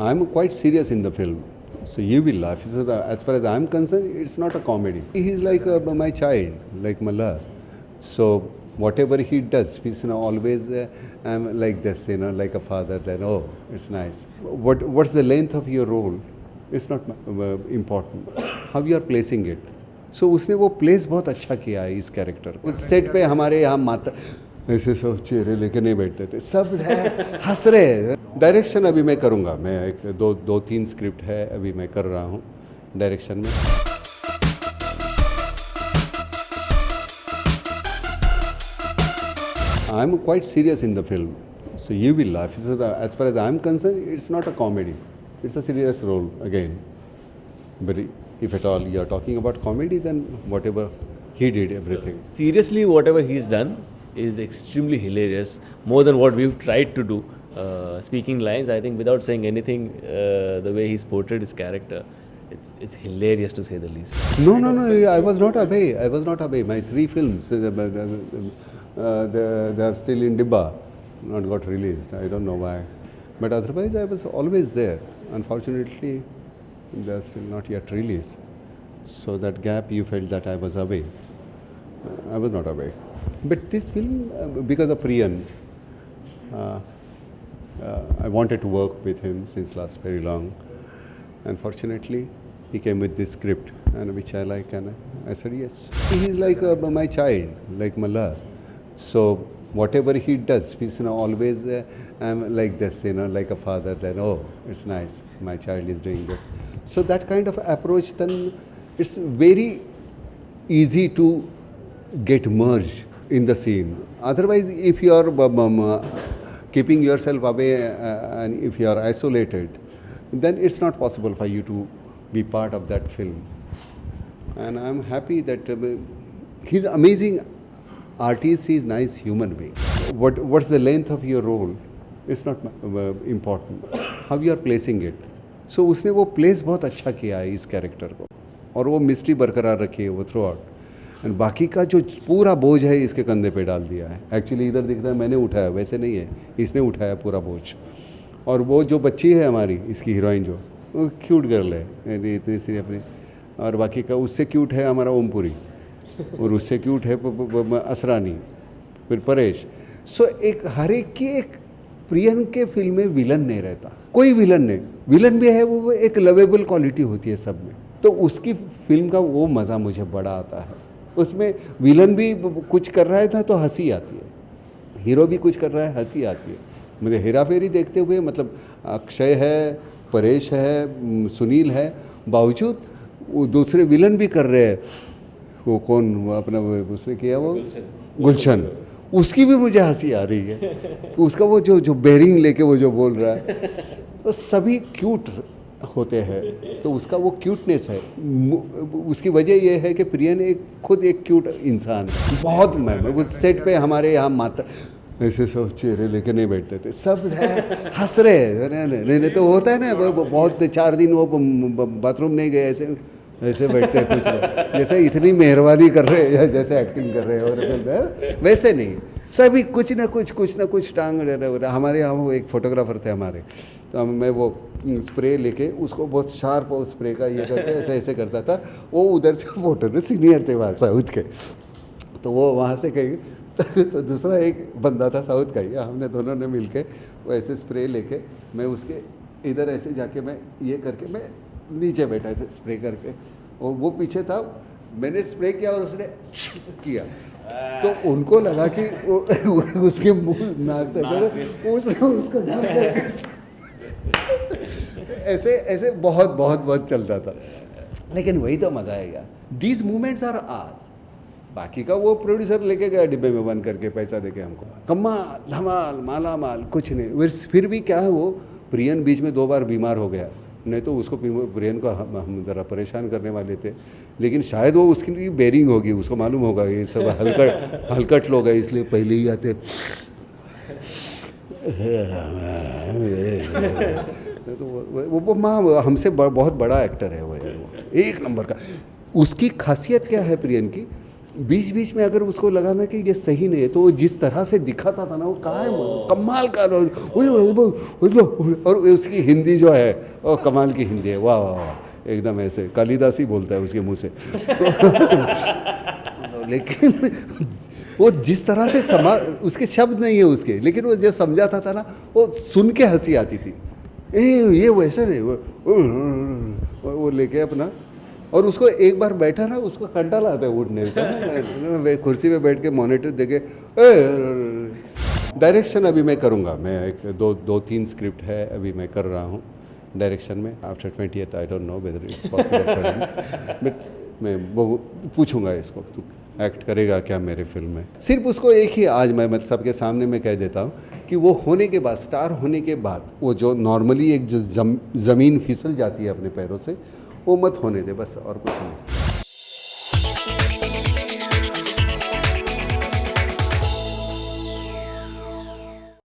I'm quite serious in the film. So you will laugh. As far as I'm concerned, it's not a comedy. He's like my child, like Malhar. So whatever he does, he's always I'm like this, like a father. Then it's nice. What's the length of your role? It's not important. How you are placing it. So उसने वो place बहुत अच्छा किया है इस character को. Set पे हमारे यहाँ माता ऐसे सब चेहरे लेके नहीं बैठते थे, सब है हंस रहे हैं. डायरेक्शन अभी मैं करूँगा. मैं एक दो तीन स्क्रिप्ट है अभी मैं कर रहा हूँ डायरेक्शन में. I'm quite serious in the film. So you will laugh. As far as I'm concerned, it's not a comedy. It's a serious role again. But if at all you are talking about comedy, then whatever he did, everything. Seriously, whatever he's done is extremely hilarious. More than what we've tried to do. Speaking lines, I think without saying anything, the way he's portrayed his character, it's hilarious to say the least. No. I was not away. My 3 films, they are still in Dibba, not got released. I don't know why. But otherwise, I was always there. Unfortunately, they are still not yet released. So that gap, you felt that I was away. I was not away. But this film, because of Priyan, I wanted to work with him since last very long. Unfortunately, he came with this script, and which I like, and I said yes. He's like my child, like Malhar. So whatever he does, he's always I'm like this, like a father. Then it's nice. My child is doing this. So that kind of approach, then it's very easy to get merged in the scene. Otherwise, if you are keeping yourself away and if you are isolated, then it's not possible for you to be part of that film. And I'm happy that he's amazing artist, he's nice human being. What's the length of your role? It's not important. How you are placing it. So उसने वो place बहुत अच्छा किया है इस character को, और वो मिस्ट्री बरकरार रखी है वो थ्रू आउट. एंड बाकी का जो पूरा बोझ है इसके कंधे पे डाल दिया है. एक्चुअली इधर दिखता है मैंने उठाया, वैसे नहीं है, इसने उठाया पूरा बोझ. और वो जो बच्ची है हमारी, इसकी हीरोइन जो, वो क्यूट गर्ल है इतनी सी अपनी. और बाकी का उससे क्यूट है हमारा ओमपुरी, और उससे क्यूट है असरानी, फिर परेश. सो एक हर एक की एक प्रियन के फिल्म में विलन नहीं रहता, कोई विलन नहीं. विलन भी है वो एक लवेबल क्वालिटी होती है सब में. तो उसकी फिल्म का वो मज़ा मुझे बड़ा आता है. उसमें विलन भी कुछ कर रहा था तो हंसी आती है, हीरो भी कुछ कर रहा है हंसी आती है. मुझे हेरा फेरी देखते हुए, मतलब अक्षय है, परेश है, सुनील है, बावजूद वो दूसरे विलन भी कर रहे हैं. वो कौन अपना उसने किया, वो गुलशन, उसकी भी मुझे हंसी आ रही है. उसका वो जो बेरिंग लेके वो जो बोल रहा है, तो सभी क्यूट होते हैं. तो उसका वो क्यूटनेस है. उसकी वजह ये है कि प्रियन खुद एक क्यूट इंसान है. बहुत वो सेट पे हमारे यहाँ माता ऐसे सब चेहरे लेके नहीं बैठते थे, सब है हंस रहे हैं. नहीं तो होता है ना, बहुत 4 दिन वो बाथरूम नहीं गए, ऐसे बैठते हैं कुछ जैसे इतनी मेहरबानी कर रहे हैं, जैसे एक्टिंग कर रहे हैं. और वैसे नहीं, सभी कुछ ना कुछ टांग रहे. हमारे यहाँ वो एक फोटोग्राफर थे हमारे, तो मैं वो स्प्रे लेके उसको बहुत शार्प स्प्रे का ये करके ऐसे करता था. वो उधर से फोटो में सीनियर थे वहाँ साउथ के, तो वो वहाँ से कहीं तो दूसरा एक बंदा था साउथ का ही, हमने दोनों ने मिल के वो ऐसे स्प्रे लेके, मैं उसके इधर ऐसे जाके मैं ये करके मैं नीचे बैठा ऐसे स्प्रे करके, और वो पीछे था. मैंने स्प्रे किया और उसने किया, तो उनको लगा कि वो उसके मुंह नाक से उसको ऐसे बहुत चलता था. लेकिन वही तो मज़ा है यार. These movements are ours. बाकी का वो प्रोड्यूसर लेके गया डिब्बे में बंद करके, पैसा देके हमको. कमाल धमाल माला माल कुछ नहीं. फिर भी क्या है, वो प्रियन बीच में 2 बार बीमार हो गया, नहीं तो उसको प्रियन को हम ज़रा परेशान करने वाले थे. लेकिन शायद वो उसकी भी बेरिंग होगी, उसको मालूम होगा ये सब हलकट लोग हैं, इसलिए पहले ही आते. तो वो माँ हमसे बहुत बड़ा एक्टर है वो यार, वो एक नंबर का. उसकी खासियत क्या है प्रियन की, बीच बीच में अगर उसको लगा ना कि ये सही नहीं है तो वो जिस तरह से दिखाता था ना वो कहाँ है कमाल का, और उसकी हिंदी जो है वो कमाल की हिंदी है, वाह वाह वाह, एकदम ऐसे कालिदास ही बोलता है उसके मुंह से तो लेकिन वो जिस तरह से उसके शब्द नहीं है उसके, लेकिन वो जो समझाता था ना वो सुन के हंसी आती थी। ये वैसा नहीं, वो लेके अपना, और उसको एक बार बैठा ना उसको कंटाला आता है उठने का ना, कुर्सी पे बैठ के मॉनिटर देखे। डायरेक्शन अभी मैं करूँगा, मैं एक दो तीन स्क्रिप्ट है अभी मैं कर रहा हूँ डायरेक्शन में। After 20th I don't know whether it's possible for him, but मैं वो पूछूंगा इसको, तू एक्ट करेगा क्या मेरे फिल्म में। सिर्फ उसको एक ही आज मैं सबके सामने मैं कह देता हूँ कि वो होने के बाद, स्टार होने के बाद, वो जो नॉर्मली एक जो ज़मीन फिसल जाती है अपने पैरों से, वो मत होने दे बस, और कुछ नहीं।